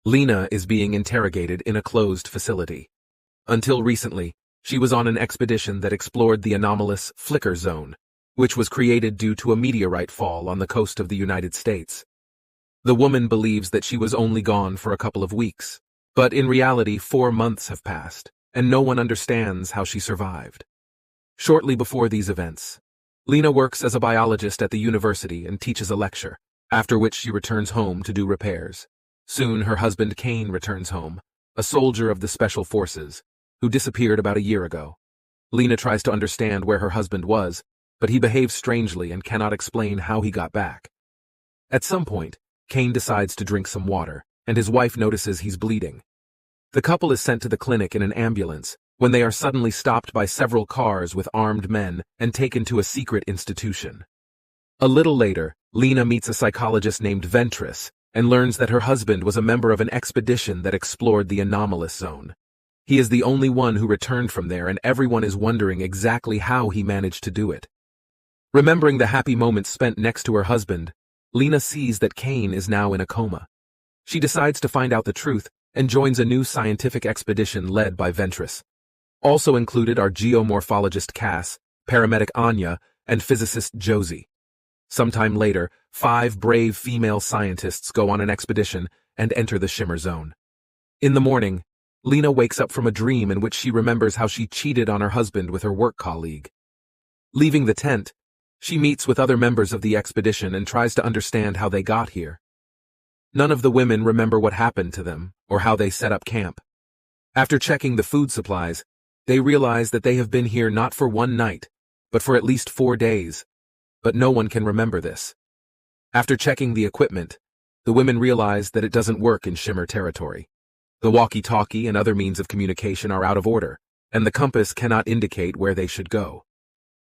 Lena is being interrogated in a closed facility. Until recently, she was on an expedition that explored the anomalous Flicker Zone, which was created due to a meteorite fall on the coast of the United States. The woman believes that she was only gone for a couple of weeks, but in reality 4 months have passed, and no one understands how she survived. Shortly before these events, Lena works as a biologist at the university and teaches a lecture, after which she returns home to do repairs. Soon her husband Kane returns home, a soldier of the Special Forces, who disappeared about a year ago. Lena tries to understand where her husband was, but he behaves strangely and cannot explain how he got back. At some point, Kane decides to drink some water, and his wife notices he's bleeding. The couple is sent to the clinic in an ambulance, when they are suddenly stopped by several cars with armed men and taken to a secret institution. A little later, Lena meets a psychologist named Ventress and learns that her husband was a member of an expedition that explored the anomalous zone. He is the only one who returned from there, and everyone is wondering exactly how he managed to do it. Remembering the happy moments spent next to her husband, Lena sees that Kane is now in a coma. She decides to find out the truth and joins a new scientific expedition led by Ventress. Also included are geomorphologist Cass, paramedic Anya, and physicist Josie. Sometime later, 5 brave female scientists go on an expedition and enter the Shimmer Zone. In the morning, Lena wakes up from a dream in which she remembers how she cheated on her husband with her work colleague. Leaving the tent, she meets with other members of the expedition and tries to understand how they got here. None of the women remember what happened to them or how they set up camp. After checking the food supplies, they realize that they have been here not for 1 night, but for at least 4 days. But no one can remember this. After checking the equipment, the women realize that it doesn't work in Shimmer territory. The walkie-talkie and other means of communication are out of order, and the compass cannot indicate where they should go.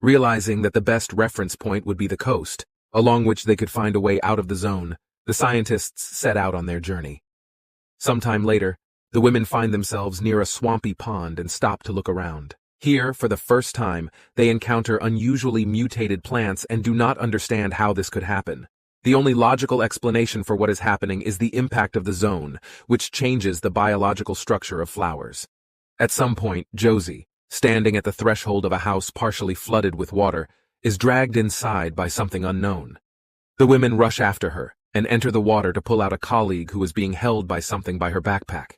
Realizing that the best reference point would be the coast, along which they could find a way out of the zone, the scientists set out on their journey. Sometime later, the women find themselves near a swampy pond and stop to look around. Here, for the first time, they encounter unusually mutated plants and do not understand how this could happen. The only logical explanation for what is happening is the impact of the zone, which changes the biological structure of flowers. At some point, Josie, standing at the threshold of a house partially flooded with water, is dragged inside by something unknown. The women rush after her and enter the water to pull out a colleague who is being held by something by her backpack.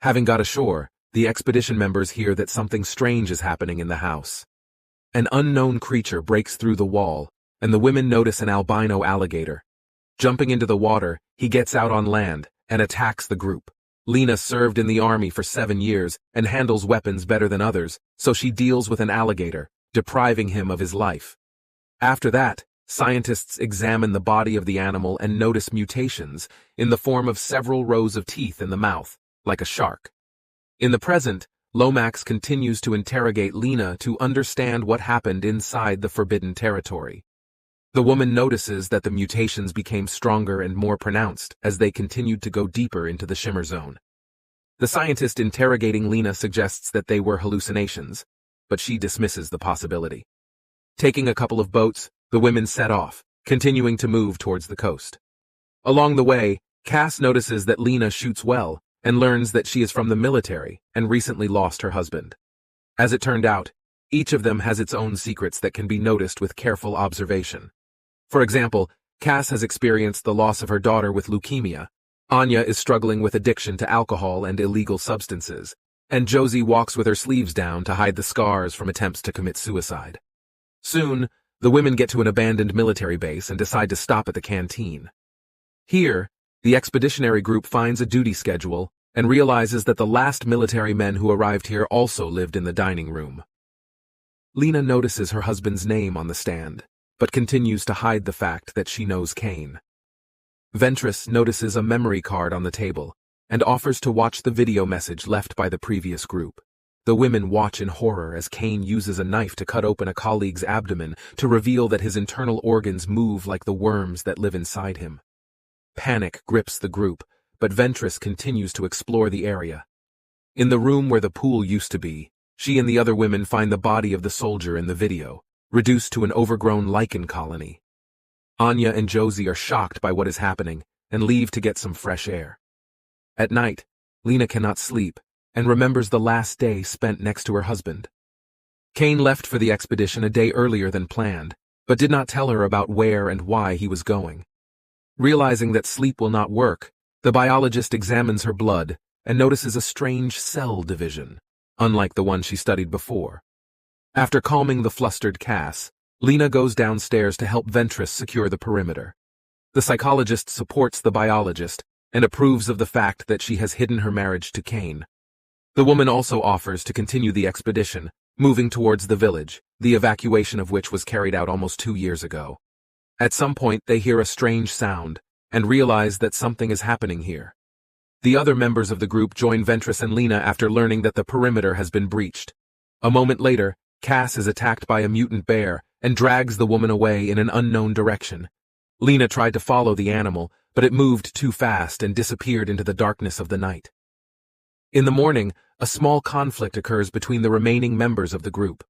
Having got ashore, the expedition members hear that something strange is happening in the house. An unknown creature breaks through the wall, and the women notice an albino alligator. Jumping into the water, he gets out on land and attacks the group. Lena served in the army for 7 years and handles weapons better than others, so she deals with an alligator, depriving him of his life. After that, scientists examine the body of the animal and notice mutations in the form of several rows of teeth in the mouth, like a shark. In the present, Lomax continues to interrogate Lena to understand what happened inside the forbidden territory. The woman notices that the mutations became stronger and more pronounced as they continued to go deeper into the Shimmer Zone. The scientist interrogating Lena suggests that they were hallucinations, but she dismisses the possibility. Taking a couple of boats, the women set off, continuing to move towards the coast. Along the way, Cass notices that Lena shoots well and learns that she is from the military and recently lost her husband. As it turned out, each of them has its own secrets that can be noticed with careful observation. For example, Cass has experienced the loss of her daughter with leukemia, Anya is struggling with addiction to alcohol and illegal substances, and Josie walks with her sleeves down to hide the scars from attempts to commit suicide. Soon, the women get to an abandoned military base and decide to stop at the canteen. Here, the expeditionary group finds a duty schedule and realizes that the last military men who arrived here also lived in the dining room. Lena notices her husband's name on the stand, but continues to hide the fact that she knows Kane. Ventress notices a memory card on the table and offers to watch the video message left by the previous group. The women watch in horror as Kane uses a knife to cut open a colleague's abdomen to reveal that his internal organs move like the worms that live inside him. Panic grips the group, but Ventress continues to explore the area. In the room where the pool used to be, she and the other women find the body of the soldier in the video, reduced to an overgrown lichen colony. Anya and Josie are shocked by what is happening and leave to get some fresh air. At night, Lena cannot sleep and remembers the last day spent next to her husband. Kane left for the expedition a day earlier than planned, but did not tell her about where and why he was going. Realizing that sleep will not work, the biologist examines her blood and notices a strange cell division, unlike the one she studied before. After calming the flustered Cass, Lena goes downstairs to help Ventress secure the perimeter. The psychologist supports the biologist and approves of the fact that she has hidden her marriage to Kane. The woman also offers to continue the expedition, moving towards the village, the evacuation of which was carried out almost 2 years ago. At some point they hear a strange sound and realize that something is happening here. The other members of the group join Ventress and Lena after learning that the perimeter has been breached. A moment later, Cass is attacked by a mutant bear and drags the woman away in an unknown direction. Lena tried to follow the animal, but it moved too fast and disappeared into the darkness of the night. In the morning, a small conflict occurs between the remaining members of the group.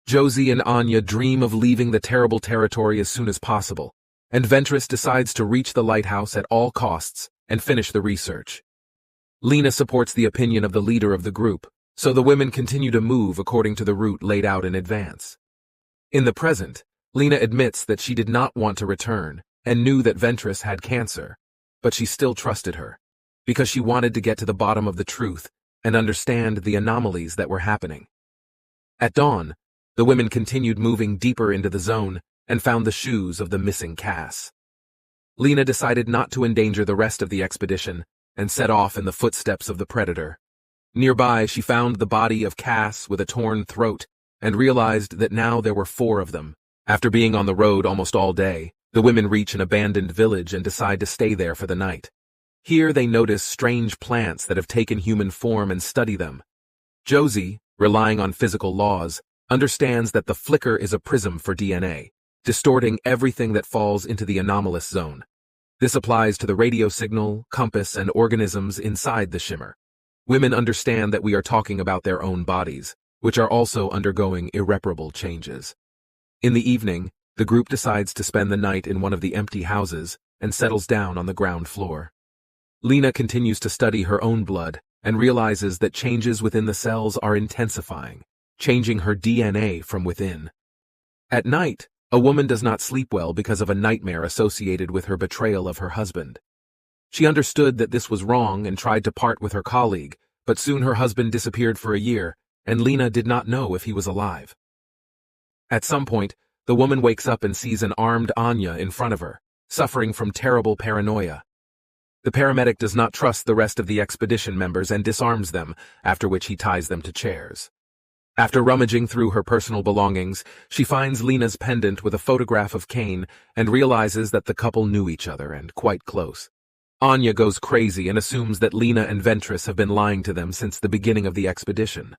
Josie and Anya dream of leaving the terrible territory as soon as possible, and Ventress decides to reach the lighthouse at all costs and finish the research. Lena supports the opinion of the leader of the group, so the women continue to move according to the route laid out in advance. In the present, Lena admits that she did not want to return and knew that Ventress had cancer, but she still trusted her, because she wanted to get to the bottom of the truth and understand the anomalies that were happening. At dawn, the women continued moving deeper into the zone and found the shoes of the missing Cass. Lena decided not to endanger the rest of the expedition and set off in the footsteps of the predator. Nearby, she found the body of Cass with a torn throat and realized that now there were 4 of them. After being on the road almost all day, the women reach an abandoned village and decide to stay there for the night. Here they notice strange plants that have taken human form and study them. Josie, relying on physical laws, understands that the flicker is a prism for DNA, distorting everything that falls into the anomalous zone. This applies to the radio signal, compass, and organisms inside the shimmer. Women understand that we are talking about their own bodies, which are also undergoing irreparable changes. In the evening, the group decides to spend the night in one of the empty houses and settles down on the ground floor. Lena continues to study her own blood and realizes that changes within the cells are intensifying, changing her DNA from within. At night, a woman does not sleep well because of a nightmare associated with her betrayal of her husband. She understood that this was wrong and tried to part with her colleague, but soon her husband disappeared for a year, and Lena did not know if he was alive. At some point, the woman wakes up and sees an armed Anya in front of her, suffering from terrible paranoia. The paramedic does not trust the rest of the expedition members and disarms them, after which he ties them to chairs. After rummaging through her personal belongings, she finds Lena's pendant with a photograph of Kane and realizes that the couple knew each other and quite close. Anya goes crazy and assumes that Lena and Ventress have been lying to them since the beginning of the expedition.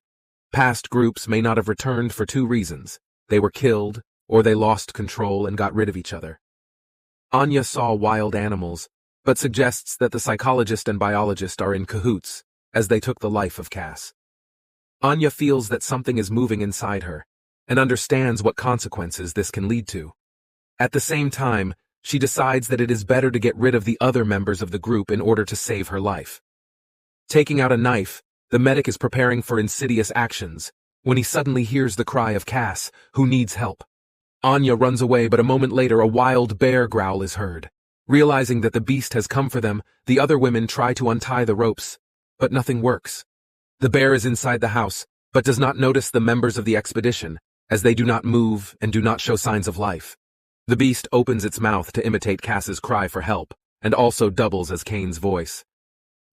Past groups may not have returned for 2 reasons. They were killed, or they lost control and got rid of each other. Anya saw wild animals, but suggests that the psychologist and biologist are in cahoots, as they took the life of Cass. Anya feels that something is moving inside her, and understands what consequences this can lead to. At the same time, she decides that it is better to get rid of the other members of the group in order to save her life. Taking out a knife, the medic is preparing for insidious actions, when he suddenly hears the cry of Cass, who needs help. Anya runs away, but a moment later a wild bear growl is heard. Realizing that the beast has come for them, the other women try to untie the ropes, but nothing works. The bear is inside the house, but does not notice the members of the expedition, as they do not move and do not show signs of life. The beast opens its mouth to imitate Cass's cry for help, and also doubles as Kane's voice.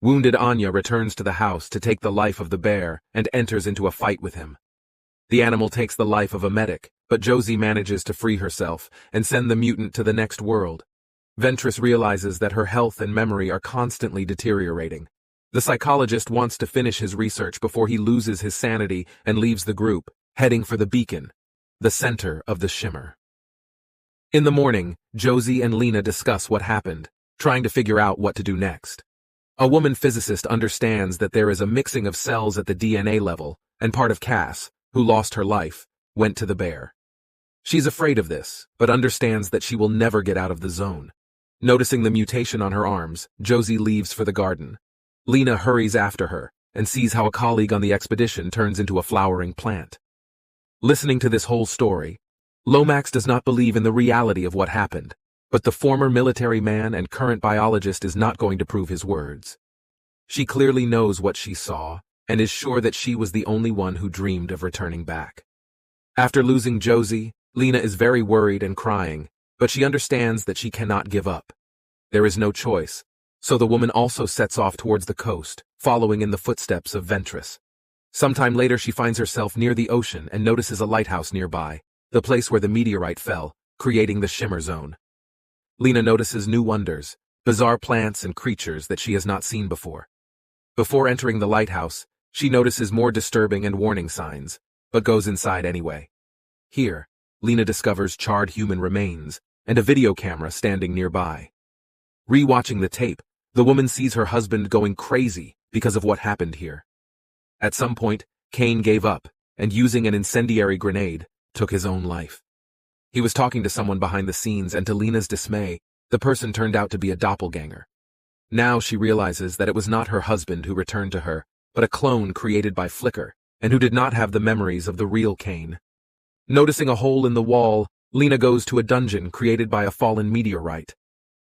Wounded Anya returns to the house to take the life of the bear and enters into a fight with him. The animal takes the life of a medic, but Josie manages to free herself and send the mutant to the next world. Ventress realizes that her health and memory are constantly deteriorating. The psychologist wants to finish his research before he loses his sanity and leaves the group, heading for the beacon, the center of the shimmer. In the morning, Josie and Lena discuss what happened, trying to figure out what to do next. A woman physicist understands that there is a mixing of cells at the DNA level, and part of Cass, who lost her life, went to the bear. She's afraid of this, but understands that she will never get out of the zone. Noticing the mutation on her arms, Josie leaves for the garden. Lena hurries after her and sees how a colleague on the expedition turns into a flowering plant. Listening to this whole story, Lomax does not believe in the reality of what happened, but the former military man and current biologist is not going to prove his words. She clearly knows what she saw and is sure that she was the only one who dreamed of returning back. After losing Josie, Lena is very worried and crying, but she understands that she cannot give up. There is no choice, so the woman also sets off towards the coast, following in the footsteps of Ventress. Sometime later she finds herself near the ocean and notices a lighthouse nearby, the place where the meteorite fell, creating the Shimmer Zone. Lena notices new wonders, bizarre plants and creatures that she has not seen before. Before entering the lighthouse, she notices more disturbing and warning signs, but goes inside anyway. Here, Lena discovers charred human remains and a video camera standing nearby. Rewatching the tape, the woman sees her husband going crazy because of what happened here. At some point, Kane gave up and, using an incendiary grenade, took his own life. He was talking to someone behind the scenes, and to Lena's dismay, the person turned out to be a doppelganger. Now she realizes that it was not her husband who returned to her, but a clone created by Flicker, and who did not have the memories of the real Kane. Noticing a hole in the wall, Lena goes to a dungeon created by a fallen meteorite.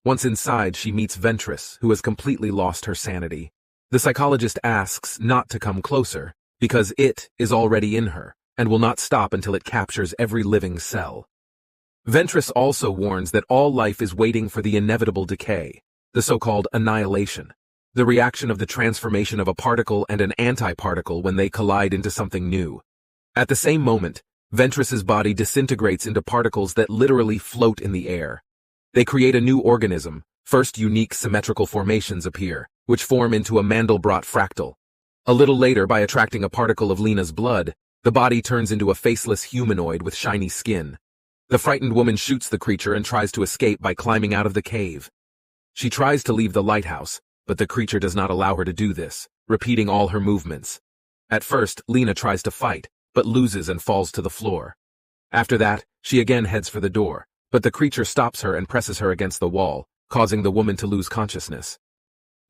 Once inside, she meets Ventress, who has completely lost her sanity. The psychologist asks not to come closer, because it is already in her, and will not stop until it captures every living cell. Ventress also warns that all life is waiting for the inevitable decay, the so-called annihilation, the reaction of the transformation of a particle and an antiparticle when they collide into something new. At the same moment, Ventress's body disintegrates into particles that literally float in the air. They create a new organism. First, unique symmetrical formations appear, which form into a Mandelbrot fractal. A little later, by attracting a particle of Lena's blood, the body turns into a faceless humanoid with shiny skin. The frightened woman shoots the creature and tries to escape by climbing out of the cave. She tries to leave the lighthouse, but the creature does not allow her to do this, repeating all her movements. At first, Lena tries to fight, but loses and falls to the floor. After that, she again heads for the door, but the creature stops her and presses her against the wall, causing the woman to lose consciousness.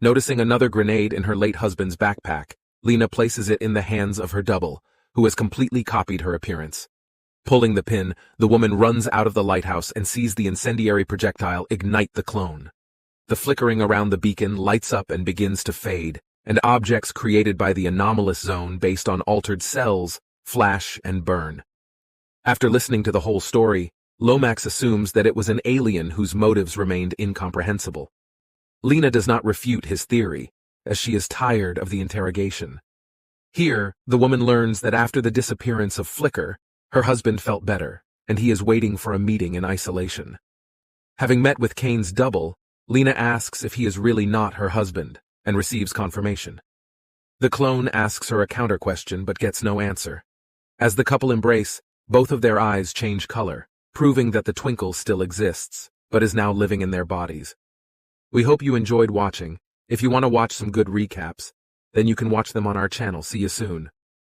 Noticing another grenade in her late husband's backpack, Lena places it in the hands of her double, who has completely copied her appearance. Pulling the pin, the woman runs out of the lighthouse and sees the incendiary projectile ignite the clone. The flickering around the beacon lights up and begins to fade, and objects created by the anomalous zone based on altered cells flash and burn. After listening to the whole story, Lomax assumes that it was an alien whose motives remained incomprehensible. Lena does not refute his theory, as she is tired of the interrogation. Here, the woman learns that after the disappearance of Flicker, her husband felt better, and he is waiting for a meeting in isolation. Having met with Kane's double, Lena asks if he is really not her husband, and receives confirmation. The clone asks her a counter-question but gets no answer. As the couple embrace, both of their eyes change color, proving that the twinkle still exists, but is now living in their bodies. We hope you enjoyed watching. If you want to watch some good recaps, then you can watch them on our channel. See you soon.